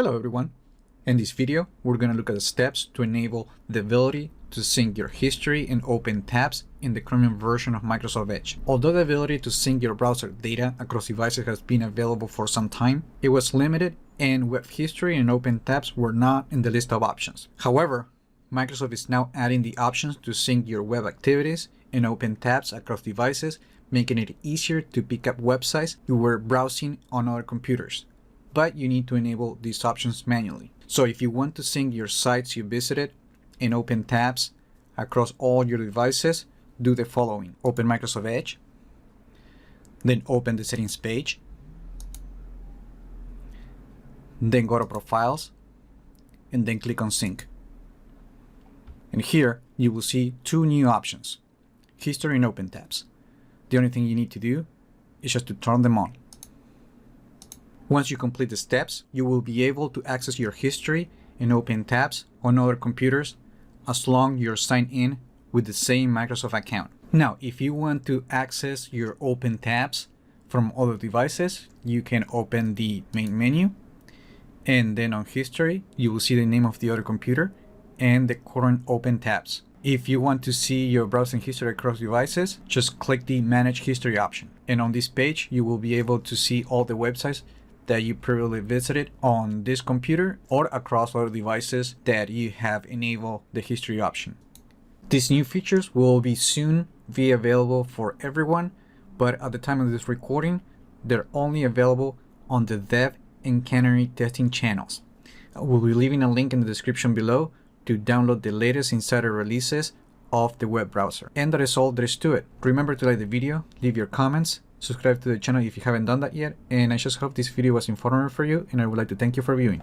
Hello everyone! In this video, we're going to look at the steps to enable the ability to sync your history and open tabs in the Chromium version of Microsoft Edge. Although the ability to sync your browser data across devices has been available for some time, it was limited and web history and open tabs were not in the list of options. However, Microsoft is now adding the options to sync your web activities and open tabs across devices, making it easier to pick up websites you were browsing on other computers. But you need to enable these options manually. So if you want to sync your sites you visited and open tabs across all your devices, do the following. Open Microsoft Edge, then open the settings page, then go to Profiles, and then click on Sync. And here you will see two new options, History and Open Tabs. The only thing you need to do is just to turn them on. Once you complete the steps, you will be able to access your history and open tabs on other computers as long as you're signed in with the same Microsoft account. Now, if you want to access your open tabs from other devices, you can open the main menu, and then on history, you will see the name of the other computer and the current open tabs. If you want to see your browsing history across devices, just click the Manage History option. And on this page, you will be able to see all the websites that you previously visited on this computer or across other devices that you have enabled the history option. These new features will be soon be available for everyone, but at the time of this recording, they're only available on the Dev and Canary testing channels. We'll be leaving a link in the description below to download the latest insider releases of the web browser. And that is all there is to it. Remember to like the video, leave your comments, subscribe to the channel if you haven't done that yet, and I just hope this video was informative for you, and I would like to thank you for viewing.